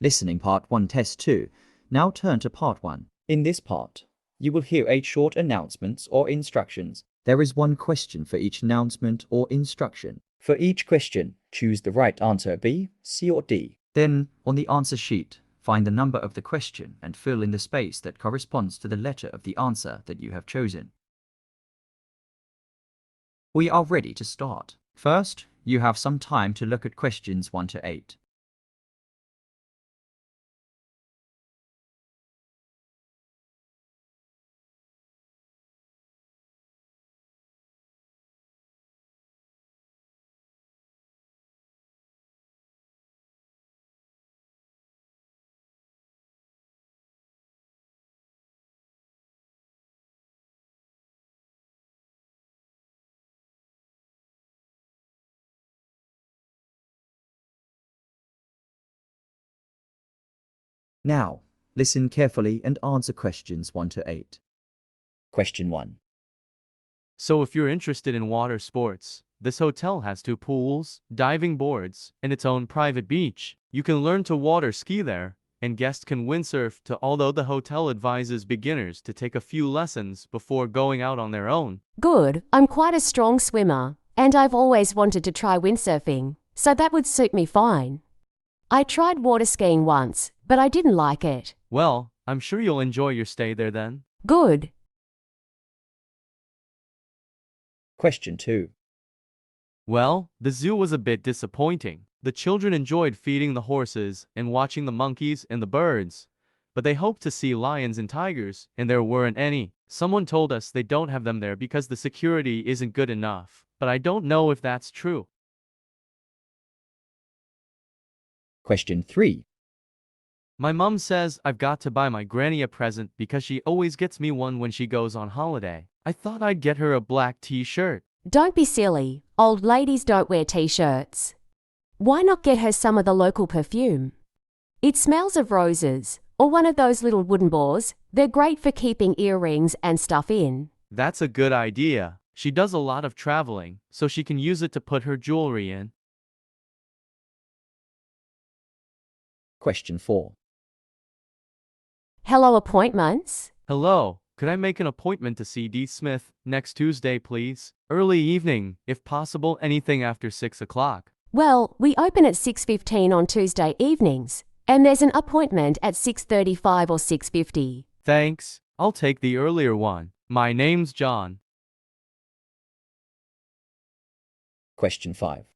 Listening Part 1 Test 2. Now turn to Part 1. In this part, you will hear 8 short announcements or instructions. There is one question for each announcement or instruction. For each question, choose the right answer B, C or D. Then, on the answer sheet, find the number of the question and fill in the space that corresponds to the letter of the answer that you have chosen. We are ready to start. First, you have some time to look at questions 1 to 8. Now, listen carefully and answer questions 1 to 8. Question 1. So if you're interested in water sports, this hotel has 2 pools, diving boards, and its own private beach. You can learn to water ski there, and guests can windsurf too, although the hotel advises beginners to take a few lessons before going out on their own. Good, I'm quite a strong swimmer, and I've always wanted to try windsurfing, so that would suit me fine. I tried water skiing once, but I didn't like it. Well, I'm sure you'll enjoy your stay there then. Good. Question 2. Well, the zoo was a bit disappointing. The children enjoyed feeding the horses and watching the monkeys and the birds, but they hoped to see lions and tigers, and there weren't any. Someone told us they don't have them there because the security isn't good enough, but I don't know if that's true. Question 3. My mum says I've got to buy my granny a present because she always gets me one when she goes on holiday. I thought I'd get her a black t-shirt. Don't be silly. Old ladies don't wear t-shirts. Why not get her some of the local perfume? It smells of roses, or one of those little wooden balls. They're great for keeping earrings and stuff in. That's a good idea. She does a lot of traveling, so she can use it to put her jewelry in. Question 4. Hello, appointments? Hello, could I make an appointment to see D. Smith next Tuesday, please? Early evening, if possible, anything after 6 o'clock. Well, we open at 6:15 on Tuesday evenings, and there's an appointment at 6:35 or 6:50. Thanks, I'll take the earlier one. My name's John. Question 5.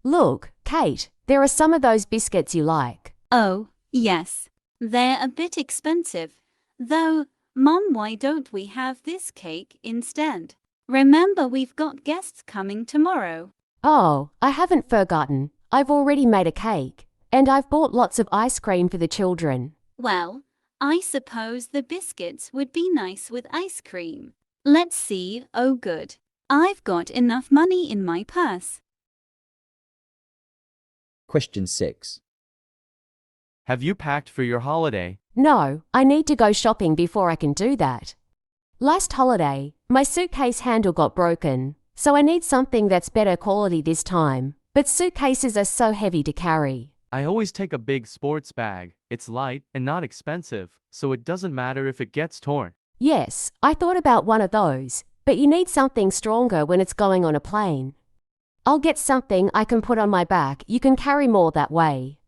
Look, Kate, there are some of those biscuits you like. Oh, yes. They're a bit expensive. Though, Mom, why don't we have this cake instead? Remember, we've got guests coming tomorrow. Oh, I haven't forgotten. I've already made a cake, and I've bought lots of ice cream for the children. Well, I suppose the biscuits would be nice with ice cream. Let's see. Oh, good. I've got enough money in my purse. Question 6. Have you packed for your holiday? No, I need to go shopping before I can do that. Last holiday, my suitcase handle got broken, so I need something that's better quality this time. But suitcases are so heavy to carry. I always take a big sports bag. It's light and not expensive, so it doesn't matter if it gets torn. Yes, I thought about one of those, but you need something stronger when it's going on a plane. I'll get something I can put on my back. You can carry more that way.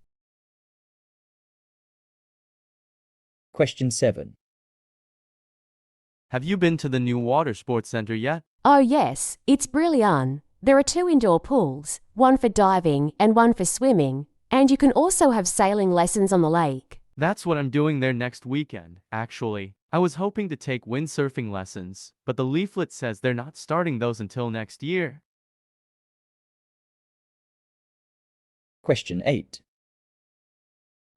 Question 7. Have you been to the new water sports center yet? Oh yes, it's brilliant. There are 2 indoor pools, one for diving and one for swimming, and you can also have sailing lessons on the lake. That's what I'm doing there next weekend, actually. I was hoping to take windsurfing lessons, but the leaflet says they're not starting those until next year. Question 8.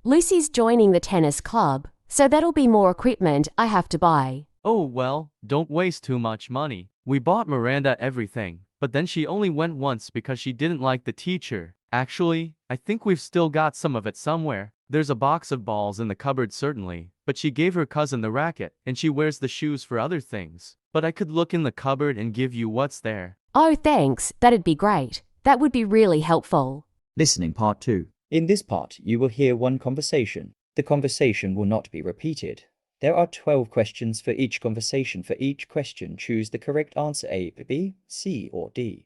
Lucy's joining the tennis club, so that'll be more equipment I have to buy. Oh well, don't waste too much money. We bought Miranda everything, but then she only went once because she didn't like the teacher. Actually, I think we've still got some of it somewhere. There's a box of balls in the cupboard certainly, but she gave her cousin the racket, and she wears the shoes for other things. But I could look in the cupboard and give you what's there. Oh thanks, that'd be great. That would be really helpful. Listening Part 2. In this part, you will hear one conversation. The conversation will not be repeated. There are 12 questions for each conversation. For each question, choose the correct answer A, B, C, or D.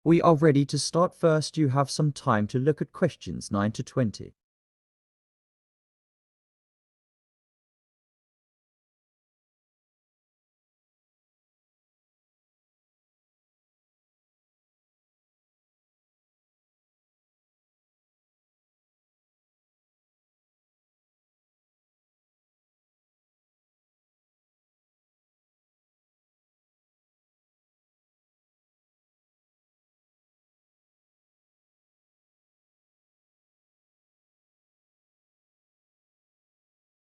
We are ready to start. First, you have some time to look at questions 9 to 20.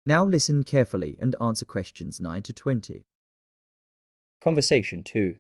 Now listen carefully and answer questions 9 to 20. Conversation 2.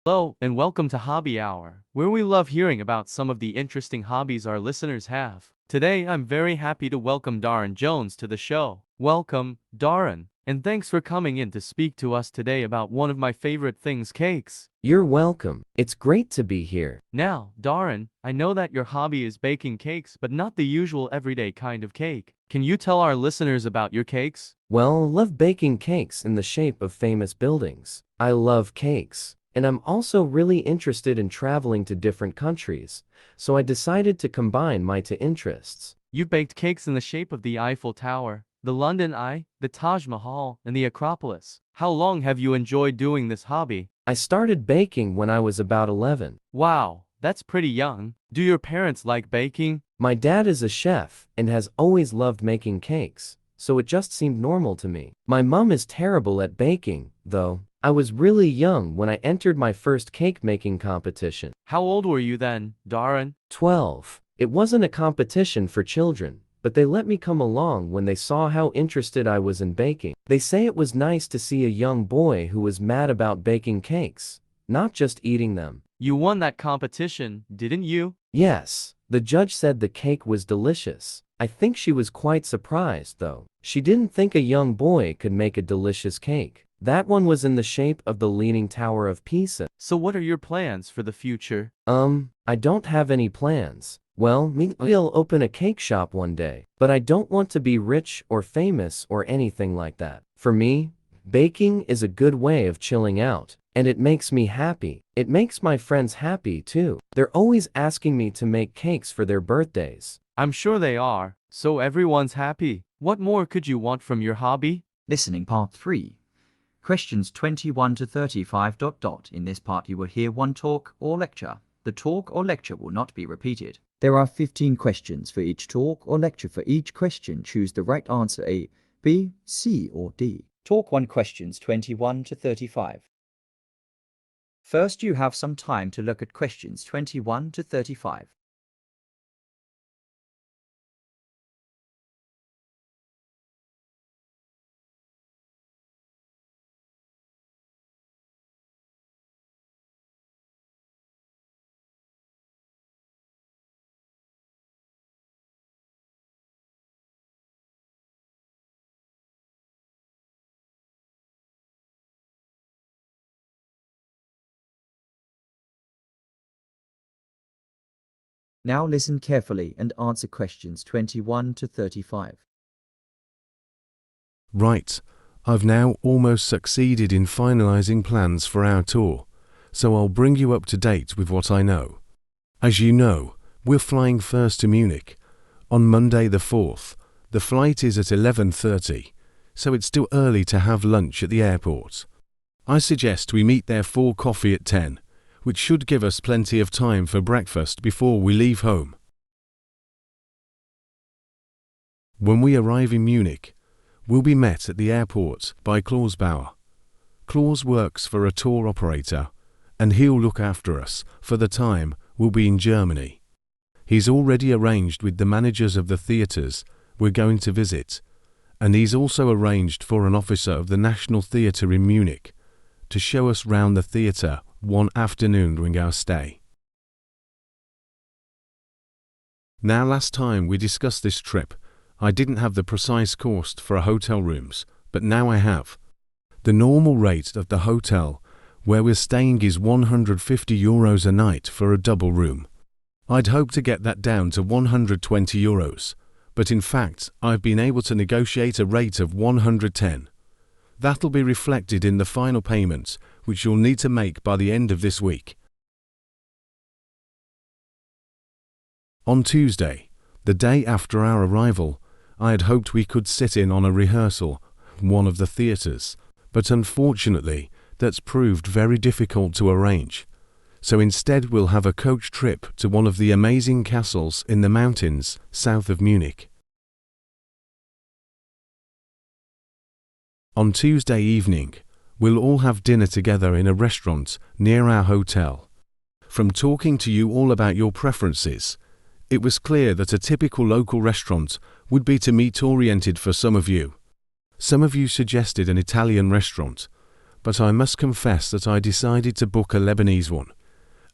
Hello, and welcome to Hobby Hour, where we love hearing about some of the interesting hobbies our listeners have. Today, I'm very happy to welcome Darren Jones to the show. Welcome, Darren, and thanks for coming in to speak to us today about one of my favorite things, cakes. You're welcome. It's great to be here. Now, Darren, I know that your hobby is baking cakes, but not the usual everyday kind of cake. Can you tell our listeners about your cakes? Well, I love baking cakes in the shape of famous buildings. I love cakes. And I'm also really interested in traveling to different countries, so I decided to combine my two interests. You've baked cakes in the shape of the Eiffel Tower, the London Eye, the Taj Mahal, and the Acropolis. How long have you enjoyed doing this hobby? I started baking when I was about 11. Wow, that's pretty young. Do your parents like baking? My dad is a chef and has always loved making cakes, so it just seemed normal to me. My mom is terrible at baking, though. I was really young when I entered my first cake-making competition. How old were you then, Darren? 12. It wasn't a competition for children, but they let me come along when they saw how interested I was in baking. They say it was nice to see a young boy who was mad about baking cakes, not just eating them. You won that competition, didn't you? Yes, the judge said the cake was delicious. I think she was quite surprised, though. She didn't think a young boy could make a delicious cake. That one was in the shape of the Leaning Tower of Pisa. So what are your plans for the future? I don't have any plans. Well, maybe I'll open a cake shop one day, but I don't want to be rich or famous or anything like that. For me, baking is a good way of chilling out, and it makes me happy. It makes my friends happy too. They're always asking me to make cakes for their birthdays. I'm sure they are, so everyone's happy. What more could you want from your hobby? Listening part 3. Questions 21 to 35. In this part, you will hear one talk or lecture. The talk or lecture will not be repeated. There are 15 questions for each talk or lecture. For each question, choose the right answer A, B, C, or D. Talk 1 questions 21 to 35. First, you have some time to look at questions 21 to 35. Now listen carefully and answer questions 21 to 35. Right, I've now almost succeeded in finalizing plans for our tour, so I'll bring you up to date with what I know. As you know, we're flying first to Munich. On Monday the 4th, the flight is at 11:30, so it's still early to have lunch at the airport. I suggest we meet there for coffee at 10, which should give us plenty of time for breakfast before we leave home. When we arrive in Munich, we'll be met at the airport by Klaus Bauer. Klaus works for a tour operator, and he'll look after us for the time we'll be in Germany. He's already arranged with the managers of the theatres we're going to visit, and he's also arranged for an officer of the National Theatre in Munich to show us round the theatre one afternoon during our stay. Now, last time we discussed this trip, I didn't have the precise cost for hotel rooms, but now I have. The normal rate of the hotel where we're staying is €150 a night for a double room. I'd hoped to get that down to €120, but in fact, I've been able to negotiate a rate of 110. That'll be reflected in the final payment, which you'll need to make by the end of this week. On Tuesday, the day after our arrival, I had hoped we could sit in on a rehearsal, one of the theatres, but unfortunately, that's proved very difficult to arrange. So instead we'll have a coach trip to one of the amazing castles in the mountains south of Munich. On Tuesday evening, we'll all have dinner together in a restaurant near our hotel. From talking to you all about your preferences, it was clear that a typical local restaurant would be to meat-oriented for some of you. Some of you suggested an Italian restaurant, but I must confess that I decided to book a Lebanese one,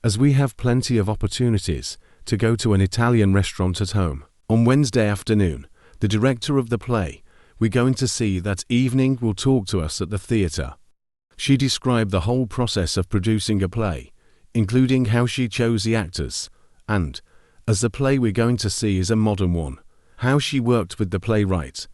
as we have plenty of opportunities to go to an Italian restaurant at home. On Wednesday afternoon, the director of the play we're going to see that evening will talk to us at the theatre. She described the whole process of producing a play, including how she chose the actors, and, as the play we're going to see is a modern one, how she worked with the playwright